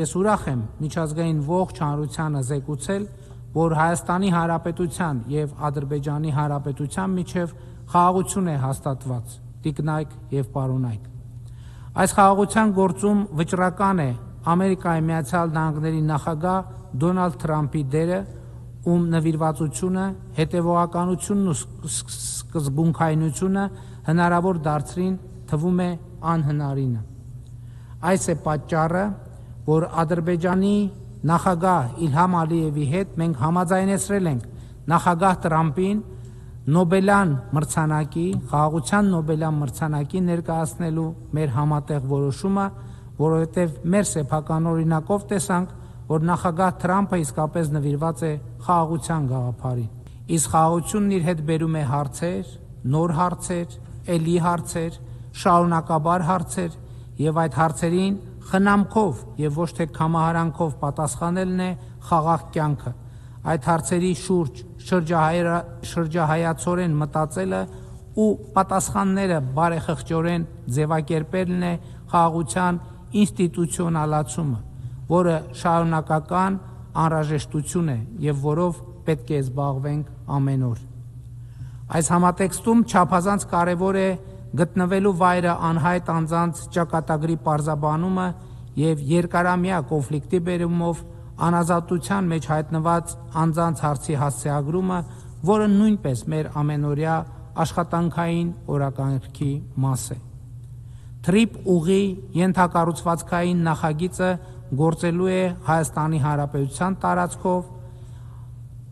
Ես ուրախ եմ միջազգային ողջ հանրությանը զեկուցել, որ Հայաստանի Հանրապետության և Ադրբեջանի Հանրապետության միջև խաղաղություն է հաստատված, տիկնայք և պարոնայք։ Այս խաղաղության գործում վճռական է Ամերիկայի Միացյալ Նահանգների նախագահ Դոնալդ Թրամփի դերը, ում նվիրվածությունը, հետևողականությունն ու սկզբունքայնությունը հնարավոր դարձրին թվում է անհնարինը։ Այս է պատճառը, որ Ադրբեջանի նախագահ Իլհամ Ալիևի հետ մենք համաձայնեցրել ենք նախագահ Տրամփին Նոբելյան մրցանակի, խաղաղության Նոբելյան մրցանակի ներկայացնելու մեր համատեղ որոշումը, որովհետև մեր սեփական օրինակով տեսանք, որ նախագահ Թրամփը իսկապես նվիրված է խաղաղության գաղափարին։ Իսկ խաղաղությունն իր հետ բերում է հարցեր, նոր հարցեր, էլի հարցեր, շարունակաբար հարցեր, եւ այդ հարցերին խնամքով եւ ոչ թե կամահարանքով պատասխանելն է խաղաղ կյանքը։ Այդ հարցերի շուրջ շրջահայացորեն մտածելը ու պատասխանները բարեխղճորեն ձևակերպելն է խաղաղության ինստիտուցիոնալացումը, որը շարունակական անհրաժեշտություն է եւ որով պետք է զբաղվենք ամեն օր։ Այս համատեքստում չափազանց կարևոր է գտնվելու վայրը անհայտ անձանց ճակատագրի պարզաբանումը եւ երկարամյա կոնֆլիկտի բերումով անազատության մեջ հայտնված անձանց հարցի հասցեագրումը, որը նույնպես մեր ամենօրյա աշխատանքային օրակարգի մաս է։ Թրիփ ուղի ենթակառուցվածքային նախագիծը գործելու է Հայաստանի Հանրապետության տարածքով,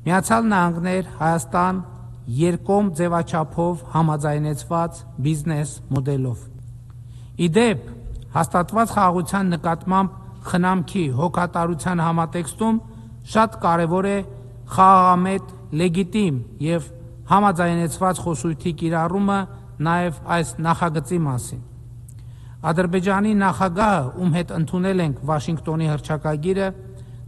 Միացյալ Նահանգներ, Հայաստան երկկողմ ձևաչափով համաձայնեցված բիզնես մոդելով։ Իդեպ, հաստատված խաղաղության նկատմամբ խնամքի հոգատարության համատեքստում շատ կարևոր է խաղաղամետ, լեգիտիմ եւ համաձայնեցված խոսույթի կիրառումը նաեւ այս նախագծի մասին։ Ադրբեջանի նախագահը, ում հետ ընդունել ենք Վաշինգտոնի հռչակագիրը,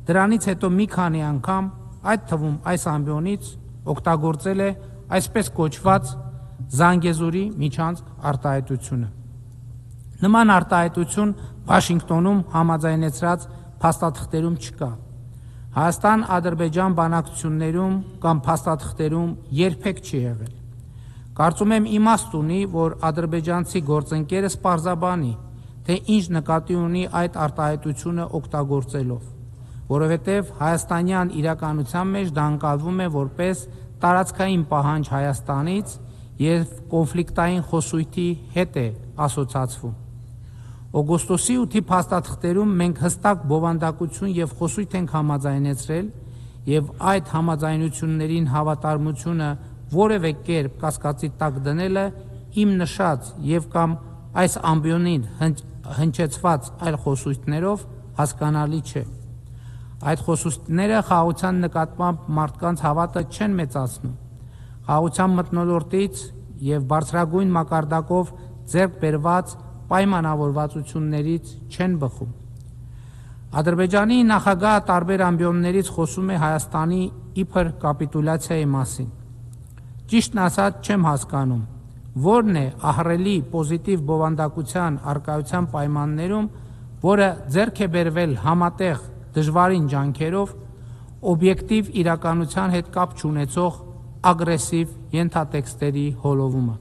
դրանից հետո մի քանի անգամ, այդ թվում այս ամբիոնից օգտագործել է այսպես կոչված Զանգեզուրի միջանցք արտահայտությունը։ Նման արտահայտություն Վաշինգտոնում համաձայնեցրած փաստաթղթերում չկա։ Հայաստան-Ադրբեջան բանակցություններում կամ փաստաթղթերում երբեք չի եղել։ Կարծում եմ իմաստ ունի, որ ադրբեջանցի գործընկերս պարզաբանի, թե ինչ նկատի ունի այդ արտահայտությունը օգտագործելով, որովհետև հայաստանյան իրականության մեջ դա ընկալվում է որպես տարածքային պահանջ Հայաստանից եւ կոնֆլիկտային խոսույթի հետ է ասոցացվում։ Օգոստոսի 8-ի փաստաթղթերում մենք հստակ բովանդակություն եւ խոսույթ ենք համաձայնեցրել եւ այդ համաձայնություններին հավատարմությունը որևէ կերպ կասկածի տակ դնելը իմ նշած եւ կամ այս ամբիոնին հնչեցված այլ խոսույթներով հասկանալի չէ։ Այդ խոսույթները խաղաղության նկատմամբ մարդկանց հավատը չեն մեծացնում, խաղաղության մթնոլորտից եւ բարձրագույն մակարդակով ձեռք բերված պայմանավորվածություններից չեն բխում։ Ադրբեջանի նախագահը տարբեր ամբիոններից խոսում է Հայաստանի իբր կապիտուլյացիայի մասին։ Ճիշտն ասած չեմ հասկանում, որն է ահռելի պոզիտիվ բովանդակության արկայության պայմաններում, որը ձեռք է բերվել համատեղ դժվարին ջանքերով, օբյեկտիվ իրականության հետ կապ չունեցող ագրեսիվ ենթատեքստերի հոլովումը։